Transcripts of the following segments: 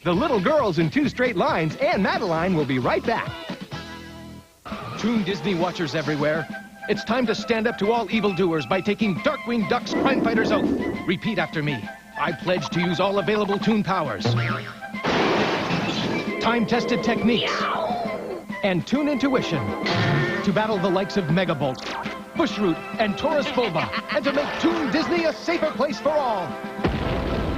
The little girls in 2 straight lines and Madeline will be right back. Toon Disney watchers everywhere, it's time to stand up to all evildoers by taking Darkwing Duck's crime fighter's oath. Repeat after me. I pledge to use all available Toon powers, time-tested techniques, and Toon intuition to battle the likes of Megabolt, Bushroot, and Taurus Fulva, and to make Toon Disney a safer place for all.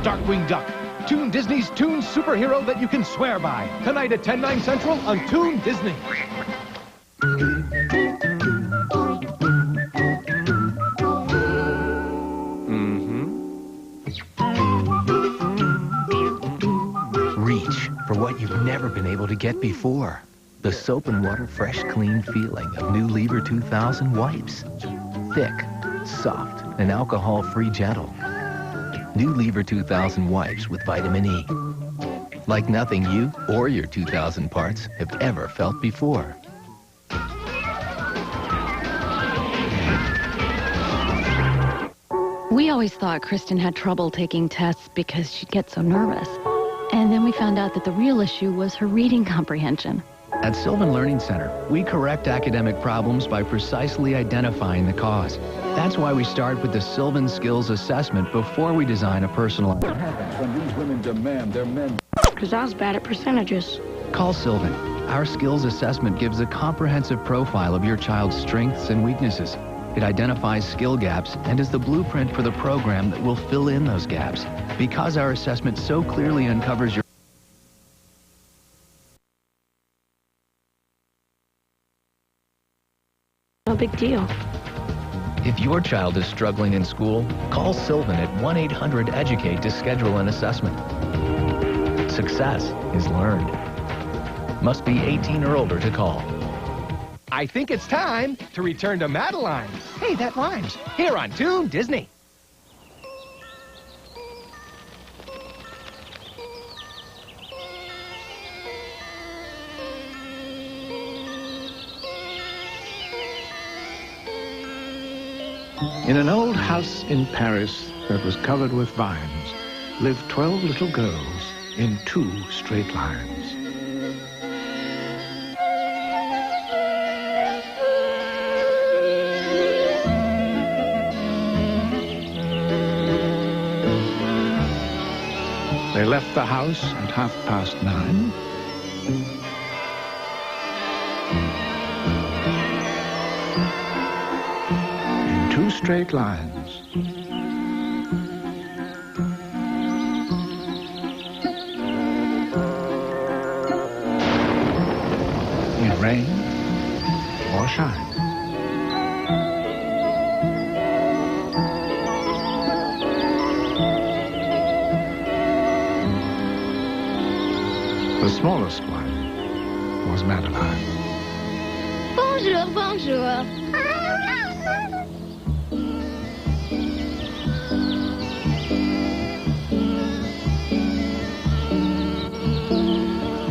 Darkwing Duck, Toon Disney's Toon superhero that you can swear by. Tonight at 10/9 Central on Toon Disney. Reach for what you've never been able to get before. The soap and water fresh, clean feeling of new Lever 2000 wipes. Thick, soft, and alcohol-free gentle. New Lever 2000 wipes with vitamin E. Like nothing you or your 2000 parts have ever felt before. We always thought Kristen had trouble taking tests because she'd get so nervous. And then we found out that the real issue was her reading comprehension. At Sylvan Learning Center, we correct academic problems by precisely identifying the cause. That's why we start with the Sylvan Skills Assessment before we design a personalized... What happens when these women demand their men... Because I was bad at percentages. Call Sylvan. Our skills assessment gives a comprehensive profile of your child's strengths and weaknesses. It identifies skill gaps and is the blueprint for the program that will fill in those gaps. Because our assessment so clearly uncovers your... No big deal. If your child is struggling in school, call Sylvan at 1-800-EDUCATE to schedule an assessment. Success is learned. Must be 18 or older to call. I think it's time to return to Madeline. Hey, that rhymes. Here on Toon Disney. In an old house in Paris that was covered with vines lived 12 little girls in 2 straight lines. They left the house at 9:30. In 2 straight lines. In rain or shine. The smallest one was Madeline. Bonjour, bonjour.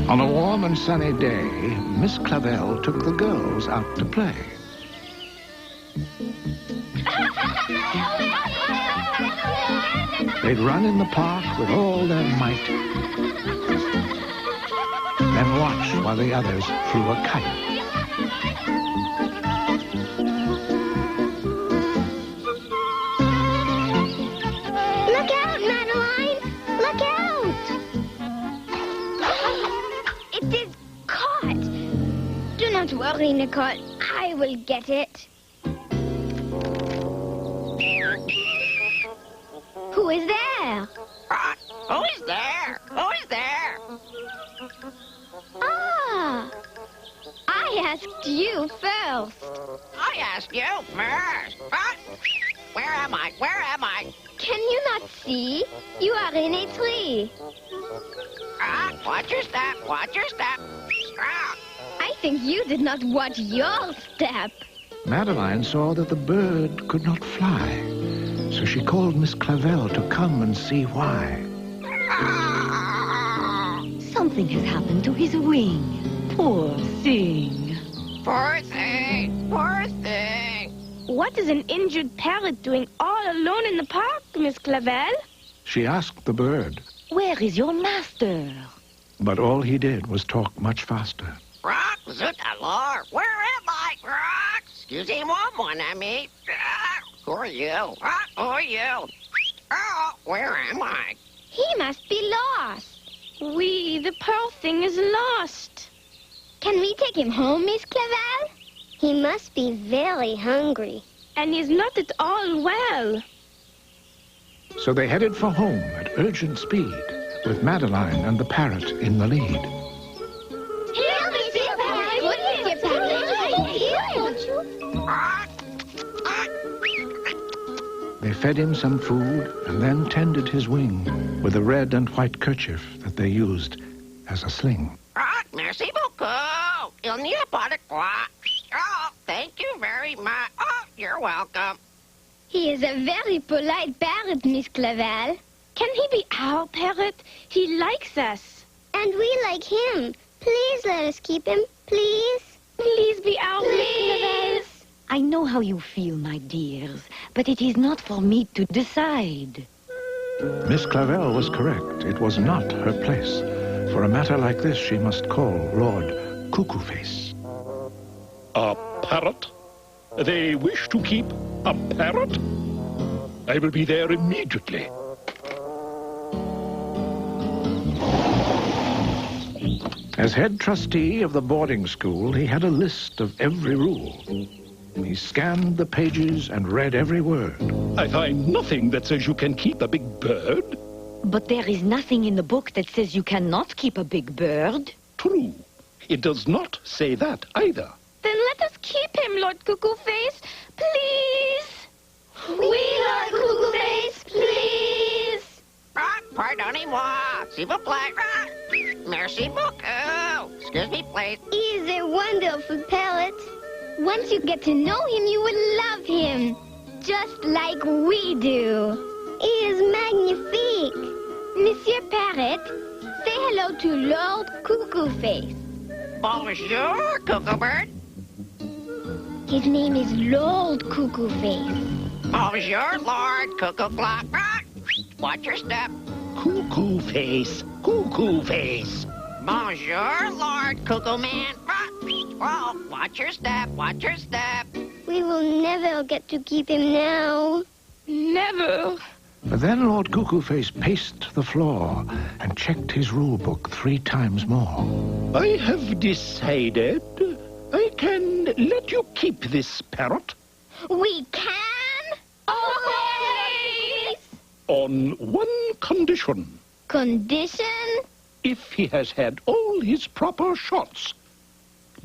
On a warm and sunny day, Miss Clavel took the girls out to play. They'd run in the park with all their might, then watch while the others flew a kite. Look out, Madeline! Look out! It is caught! Do not worry, Nicole. I will get it. Who is there? Who is there? Who is there? Ah! I asked you first. I asked you first. Huh? Where am I? Where am I? Can you not see? You are in a tree. Watch your step. Watch your step. I think you did not watch your step. Madeline saw that the bird could not fly, so she called Miss Clavel to come and see why. Something has happened to his wing. Poor thing. Poor thing. Poor thing. What is an injured parrot doing all alone in the park, Miss Clavel? She asked the bird. Where is your master? But all he did was talk much faster. Rock, zut alors. Where am I? Rock, excusez-moi, mon ami. Who are you? Who are you? Oh, where am I? He must be lost. The pearl thing is lost. Can we take him home, Miss Clavel? He must be very hungry. And he's not at all well. So they headed for home at urgent speed, with Madeline and the parrot in the lead. Here, Monsieur Parrot. Good, Monsieur Parrot. Here. They fed him some food and then tended his wing with a red and white kerchief that they used as a sling. Merci beaucoup. Il n'y a pas de quoi. Oh, thank you very much. Oh, you're welcome. He is a very polite parrot, Miss Clavel. Can he be our parrot? He likes us. And we like him. Please let us keep him, please. Please be our Miss Clavel. I know how you feel, my dears, but it is not for me to decide. Miss Clavel was correct. It was not her place. For a matter like this, she must call Lord Cuckoo-Face. A parrot? They wish to keep a parrot? I will be there immediately. As head trustee of the boarding school, he had a list of every rule. He scanned the pages and read every word. I find nothing that says you can keep a big bird. But there is nothing in the book that says you cannot keep a big bird. True. It does not say that either. Then let us keep him, Lord Cuckoo-Face. Please. We, Lord Cuckoo-Face, please. Pardonnez-moi. S'il vous plaît. Merci beaucoup. Excuse me, please. He is a wonderful parrot. Once you get to know him, you will love him. Just like we do. He is magnifique. Monsieur Parrot, say hello to Lord Cuckoo-Face. Bonjour, Cuckoo Bird. His name is Lord Cuckoo-Face. Bonjour, Lord Cuckoo Clock. Watch your step. Cuckoo-Face. Cuckoo-Face. Bonjour, Lord Cuckoo Man. Oh, watch your step. Watch your step. We will never get to keep him now. Never. But then Lord Cuckoo-Face paced the floor and checked his rule book 3 times more. I have decided I can let you keep this parrot. We can? Always! On one condition. Condition? If he has had all his proper shots.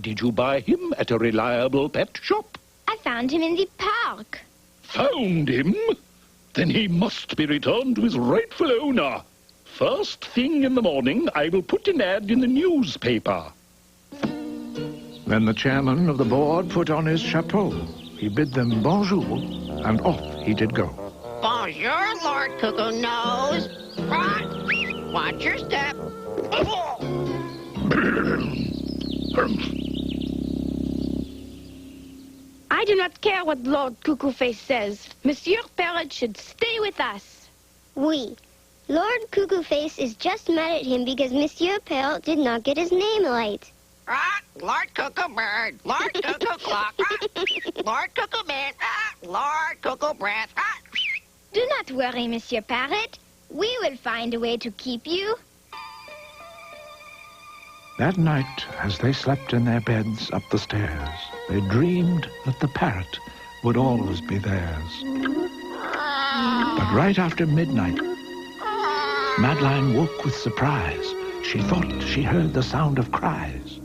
Did you buy him at a reliable pet shop? I found him in the park. Found him? Then he must be returned to his rightful owner. First thing in the morning, I will put an ad in the newspaper. Then the chairman of the board put on his chapeau. He bid them bonjour, and off he did go. Bonjour, Lord Cuckoo Nose. Watch your step. I do not care what Lord Cuckoo-Face says. Monsieur Parrot should stay with us. We. Lord Cuckoo-Face is just mad at him because Monsieur Parrot did not get his name right. Lord Cuckoo Bird. Lord Cuckoo Clock. Lord Cuckoo Man. Lord Cuckoo Breath. Do not worry, Monsieur Parrot. We will find a way to keep you. That night, as they slept in their beds up the stairs, they dreamed that the parrot would always be theirs. But right after midnight, Madeline woke with surprise. She thought she heard the sound of cries.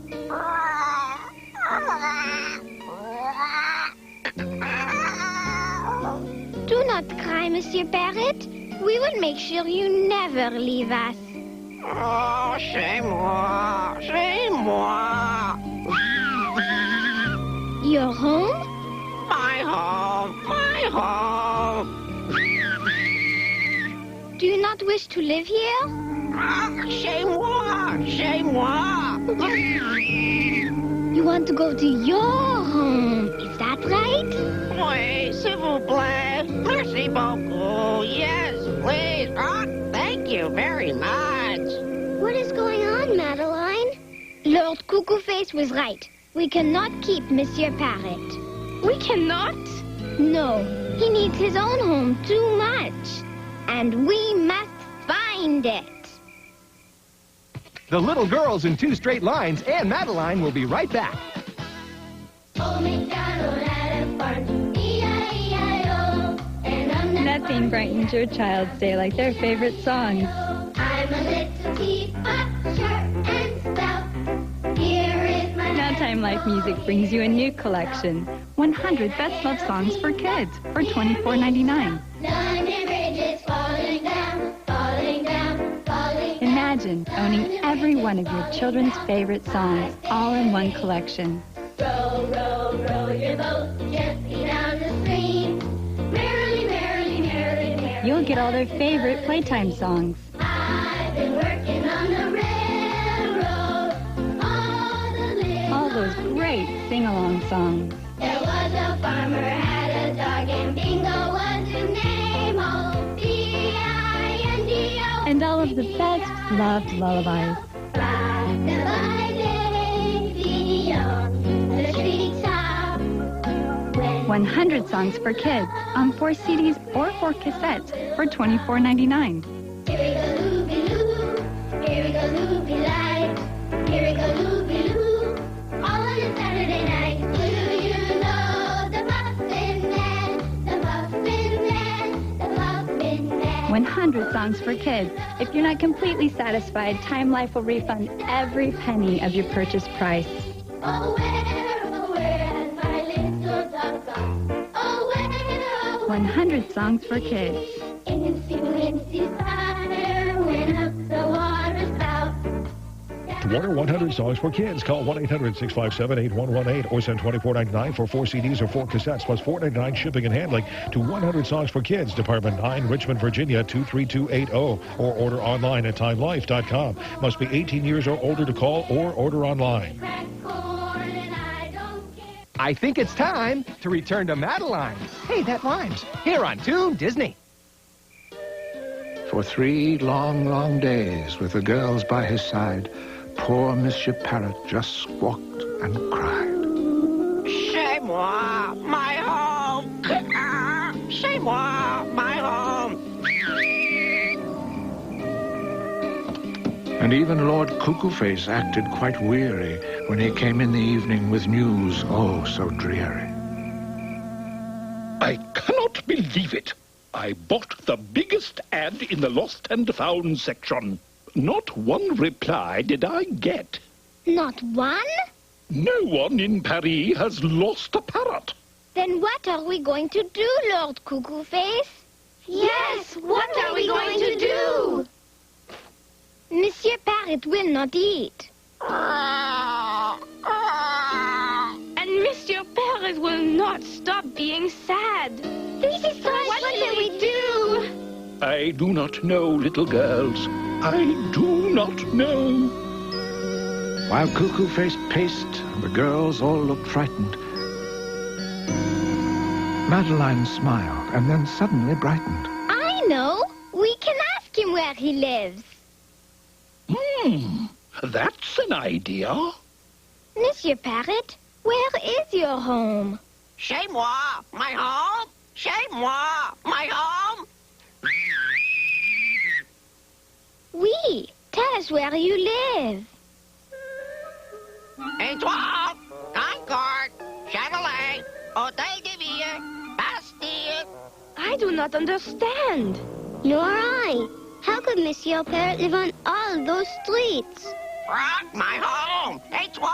Do not cry, Monsieur Parrot. We will make sure you never leave us. Oh, c'est moi. C'est moi. Your home? My home. My home. Do you not wish to live here? C'est moi. C'est moi. You want to go to your home, is that right? Oui, s'il vous plaît. Merci beaucoup. Yes, please. Thank you very much. What is going on, Madeline? Lord Cuckoo Face was right. We cannot keep Monsieur Parrot. We cannot? No, he needs his own home too much. And we must find it. The little girls in 2 straight lines and Madeline will be right back. Nothing brightens your child's day like their favorite songs. I'm a little teapot, sharp and stout. Here is my... Now Time Life Music brings you a new collection. 100 Best Love Songs for Kids for $24.99. London Bridge is falling down, falling down, falling down. Imagine owning every one of your children's favorite songs all in one collection. Row, row, row your boat gently down the stream. Merrily, merrily, merrily, merrily. You'll get all their favorite playtime songs. I've been working on the railroad All those great sing-along songs. There was a farmer had a dog and Bingo was his name. Oh, B-I-N-G-O. And all of the best loved lullabies. Fly the streets top. 100 songs for kids on 4 CDs or 4 cassettes for $24.99. Here we go, loopy-loo. Here we go, loopy-light. Here we go, loopy-loo. All on a Saturday night. Do you know the Muffin Man? The Muffin Man. The Muffin Man. 100 songs for kids. If you're not completely satisfied, Time Life will refund every penny of your purchase price. Oh, where has my little dog gone? Oh, where, 100 songs for kids. Incy, wincy fire went up the water spout. To order 100 songs for kids, call 1-800-657-8118 or send $24.99 for 4 CDs or 4 cassettes plus $4.99 shipping and handling to 100 Songs for Kids, Department 9, Richmond, Virginia 23280, or order online at timelife.com. Must be 18 years or older to call or order online. I think it's time to return to Madeline. Hey, that rhymes. Here on Toon Disney. For 3 long, long days, with the girls by his side, poor Monsieur Parrot just squawked and cried. C'est moi, my home. C'est moi, my home. And even Lord Cuckoo Face acted quite weary when he came in the evening with news oh so dreary. I cannot believe it. I bought the biggest ad in the lost and found section. Not one reply did I get. Not one? No one in Paris has lost a parrot. Then what are we going to do, Lord Cuckoo Face? Yes, what are we going to do? Monsieur Parrot will not eat. And Monsieur Parrot will not stop being sad. This is so what shall we do? I do not know, little girls. I do not know. While Cuckoo Face paced, the girls all looked frightened. Madeline smiled and then suddenly brightened. I know. We can ask him where he lives. That's an idea. Monsieur Parrot, where is your home? C'est moi, my home. C'est moi, my home. Oui, tell us where you live. Et toi, Concorde, Chevrolet, Hotel de Ville, Bastille. I do not understand. Nor I. How could Monsieur Parrot live on all those streets? Rock, my home. Et toi,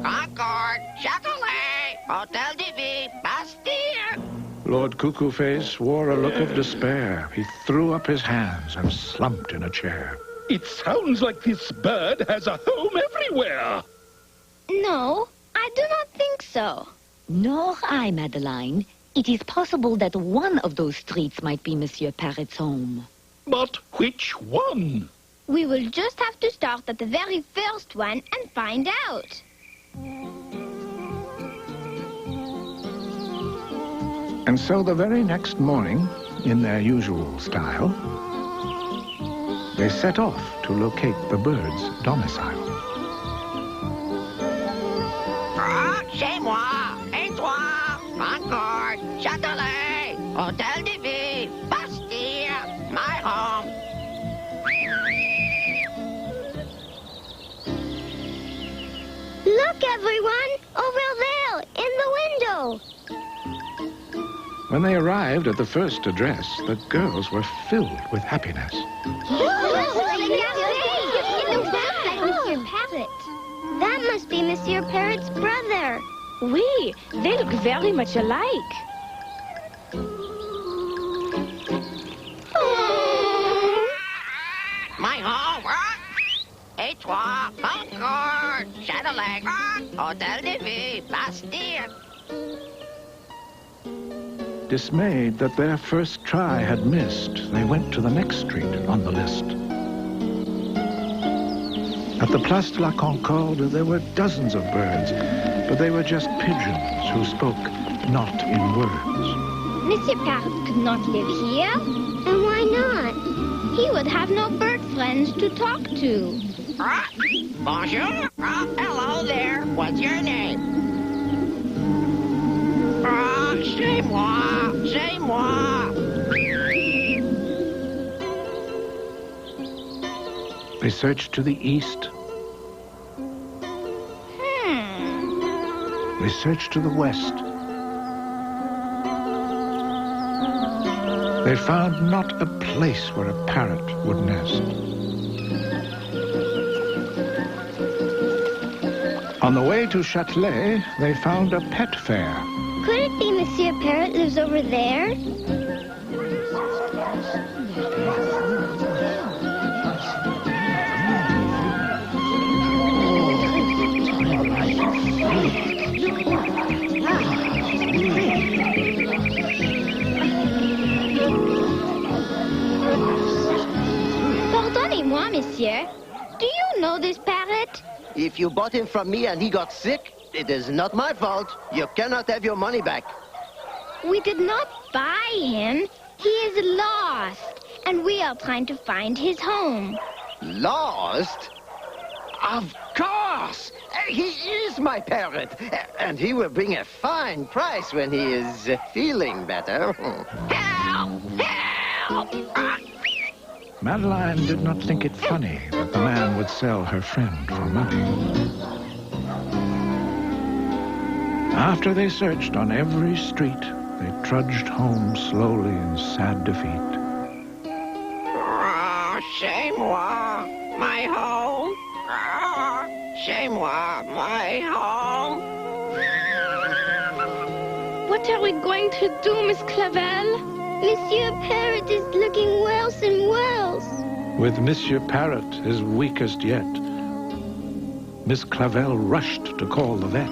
Concorde, Chevrolet, Hotel de Ville, Bastille. Lord Cuckoo Face wore a look of despair. He threw up his hands and slumped in a chair. It sounds like this bird has a home everywhere. No, I do not think so. Nor I, Madeline. It is possible that one of those streets might be Monsieur Parrot's home. But which one? We will just have to start at the very first one and find out. And so the very next morning, in their usual style, they set off to locate the bird's domicile. Chez moi, et toi, Concord, Châtelet, Hôtel de Ville, Bastille, my home. Look, everyone! Over there, in the window! When they arrived at the first address, the girls were filled with happiness. It looks like Monsieur Parrot. That must be Monsieur Parrot's brother. Oui, they look very much alike. My home, et toi, Concord, Châtelet, Hôtel de Ville, Bastille. Dismayed that their first try had missed, they went to the next street on the list. At the Place de la Concorde, there were dozens of birds, but they were just pigeons who spoke not in words. Monsieur Parrot could not live here. And why not? He would have no bird friends to talk to. Bonjour. Hello there. What's your name? C'est moi. C'est moi. They searched to the east. They searched to the west. They found not a place where a parrot would nest. On the way to Châtelet, they found a pet fair. Could it be Monsieur Parrot lives over there? Pardonnez-moi, monsieur. Do you know this parrot? If you bought him from me and he got sick, it is not my fault. You cannot have your money back. We did not buy him. He is lost, and we are trying to find his home. Lost? Of course! He is my parrot, and he will bring a fine price when he is feeling better. Help! Help! Madeline did not think it funny that the man would sell her friend for money. After they searched on every street, they trudged home slowly in sad defeat. C'est moi, my home. C'est moi, my home. What are we going to do, Miss Clavel? Monsieur Parrot is looking worse and worse. With Monsieur Parrot his weakest yet, Miss Clavel rushed to call the vet.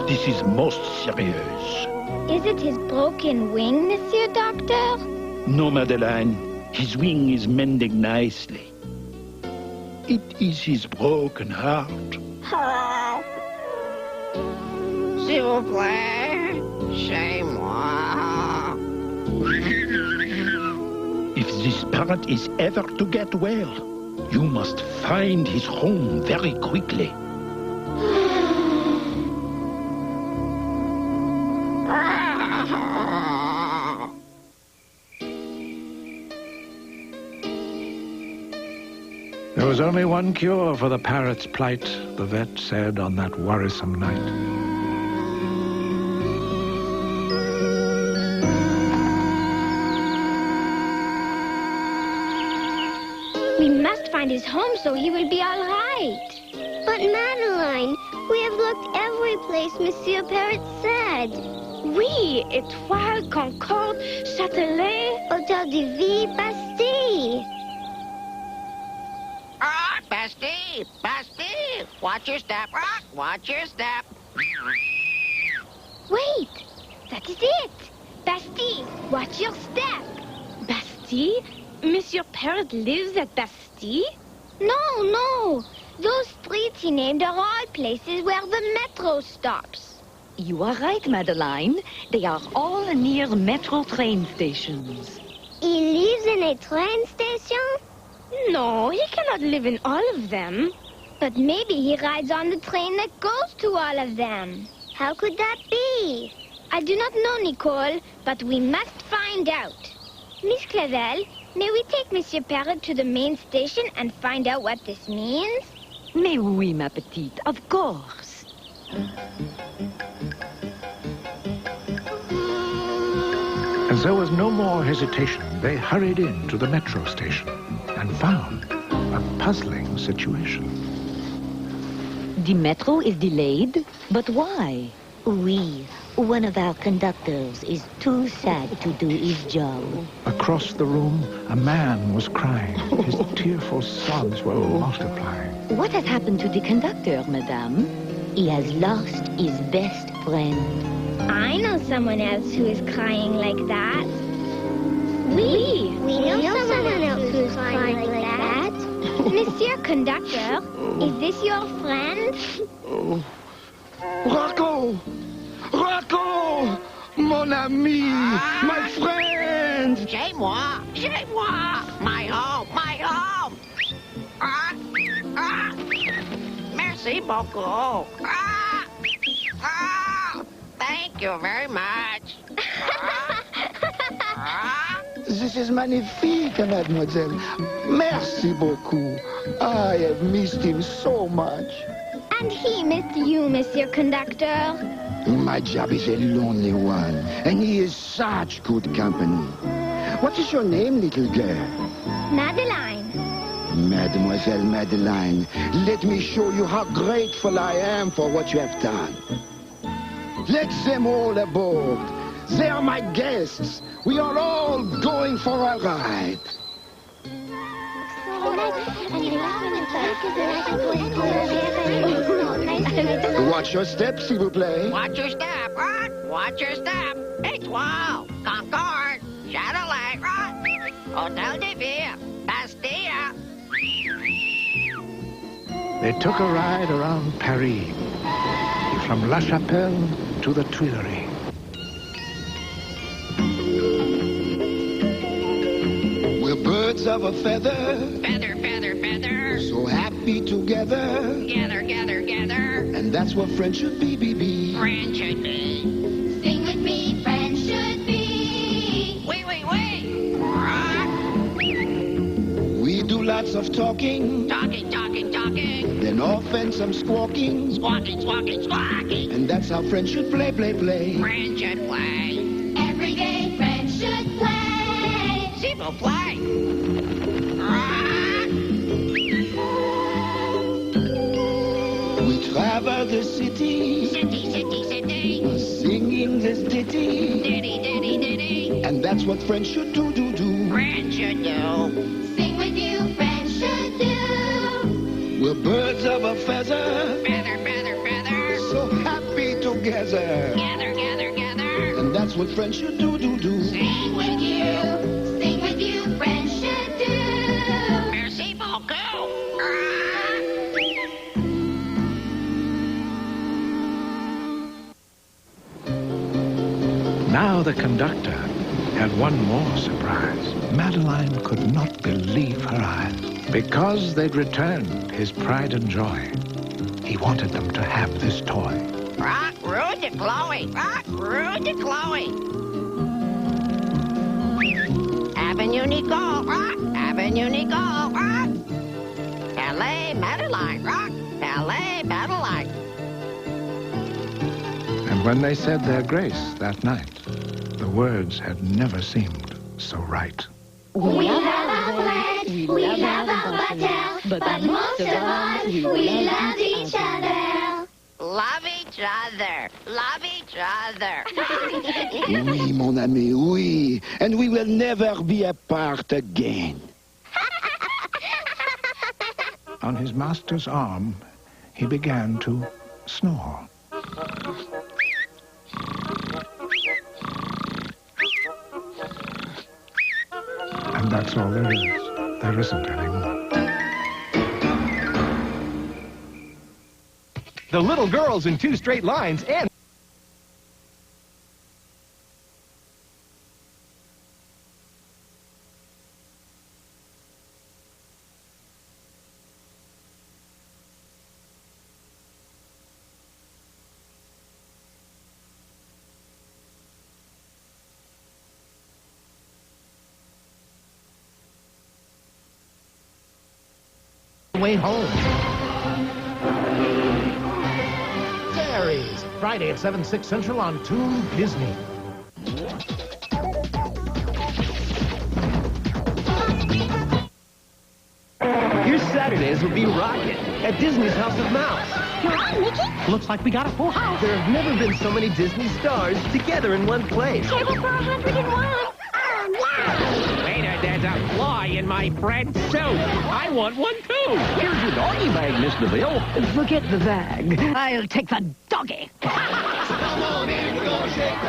This is most serious. Is it his broken wing, Monsieur Doctor? No, Madeline. His wing is mending nicely. It is his broken heart. S'il vous plaît, c'est moi. If this parrot is ever to get well, you must find his home very quickly. There was only one cure for the parrot's plight, the vet said on that worrisome night. We must find his home so he will be all right. But Madeline, we have looked every place Monsieur Parrot said. Oui, Étoile, Concorde, Châtelet, Hôtel de Ville, Bastille. Bastille, Bastille. Watch your step, watch your step. Wait, that is it. Bastille, watch your step. Bastille? Monsieur Parrot lives at Bastille? No. Those streets he named are all places where the metro stops. You are right, Madeline. They are all near metro train stations. He lives in a train station? No, he cannot live in all of them. But maybe he rides on the train that goes to all of them. How could that be? I do not know, Nicole, but we must find out. Miss Clavel, may we take Monsieur Parrot to the main station and find out what this means? Mais oui, ma petite, of course. As there was no more hesitation, they hurried into the metro station and found a puzzling situation. The metro is delayed, but why? Oui, one of our conductors is too sad to do his job. Across the room, a man was crying. His tearful sobs were multiplying. What has happened to the conductor, madame? He has lost his best friend. I know someone else who is crying like that. We know someone else who is crying like that. Monsieur Conductor, is this your friend? Rocco! Rocco! Mon ami! My friend! C'est moi! C'est moi! My home! My home! Merci beaucoup! Thank you very much! This is magnifique, mademoiselle. Merci beaucoup. I have missed him so much. And he missed you, Monsieur Conductor. My job is a lonely one, and he is such good company. What is your name, little girl? Madeline. Mademoiselle Madeline, let me show you how grateful I am for what you have done. Let them all aboard. They are my guests. We are all going for a ride. Watch your step, s'il vous plaît. Watch your step, right? Watch your step. Étoile, Concorde, Châtelet, right? Hotel de Ville, Bastille. They took a ride around Paris, from La Chapelle to the Tuileries. We're birds of a feather. Feather, feather, feather. So happy together. Gather, gather, gather. And that's what friends should be, Friends should be. Sing with me, friends should be. Wait. We do lots of talking. Talking. Then often some squawking. Squawking. And that's how friends should play. Friends should play. Every day, friends should play. People play. We travel the city. City. Singing this ditty. Ditty. And that's what friends should do. Friends should do. Sing with you, friends should do. We're birds of a feather. Feather. So happy together. Gather. And that's what friends should do. Sing with you. Sing with you, friends should do. Merci beaucoup. Now the conductor had one more surprise. Madeline could not believe her eyes. Because they'd returned his pride and joy, he wanted them to have this toy. Rock, rude to Chloe. Avenue Nicole, rock. L.A. Madeline, rock. L.A. Madeline. And when they said their grace that night, the words had never seemed so right. We love our friends, we love our hotel, but most of all, we love each other. Love each other. Oui, mon ami, oui. And we will never be apart again. On his master's arm, he began to snore. And that's all there is. There isn't any more. The little girls in 2 straight lines and way home. Fairies, Friday at 7, 6 Central on Toon Disney. Your Saturdays will be rocking at Disney's House of Mouse. Hi, Mickey. Looks like we got a full house. There have never been so many Disney stars together in one place. Table for 101. Waiter, there's a fly in my bread soup. I want one too. Here's your doggy bag, Mr. DeVille. Forget the bag. I'll take the doggy.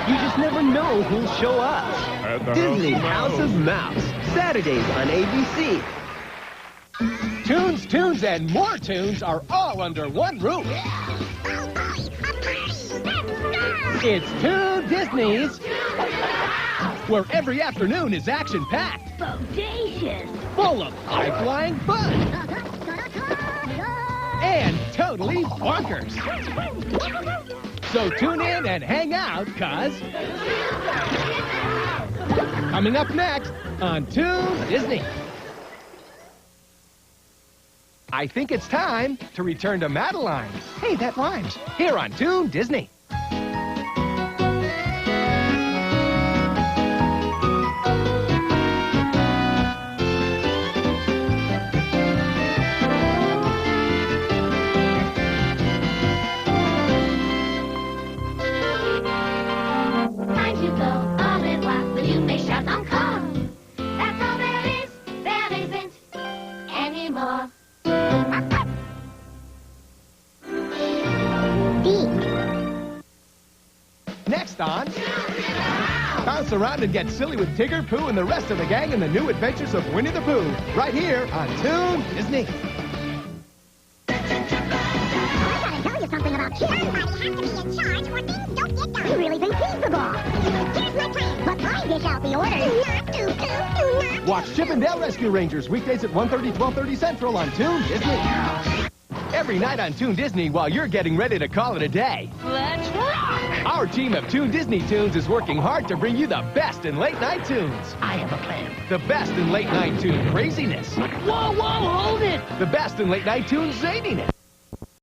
You just never know who'll show up. Disney's House of Mouse. Saturdays on ABC. Tunes, tunes, and more tunes are all under one roof. It's Toon Disney's, where every afternoon is action-packed, Bodacious. full of high-flying fun, and totally bonkers. So tune in and hang out, cuz coming up next on Toon Disney. I think it's time to return to Madeline. Hey, that rhymes. Here on Toon Disney. Time to go au revoir, but you may shout encore. That's all there is, there isn't anymore. Next on, bounce around and get silly with Tigger, Pooh, and the rest of the gang in the new adventures of Winnie the Pooh, right here on Toon Disney. I gotta tell you something about kids. Somebody has to be in charge or things don't get done. You really think feasible? Here's my plan, but I dish out the orders. Not do not. Watch Chip and Dale Rescue Rangers weekdays at 1:30, 12:30 Central on Toon Disney. Every night on Toon Disney while you're getting ready to call it a day. Let's rock. Our team of Toon Disney Tunes is working hard to bring you the best in late-night tunes. I have a plan. The best in late-night tune craziness. Whoa, hold it. The best in late-night tune zaniness.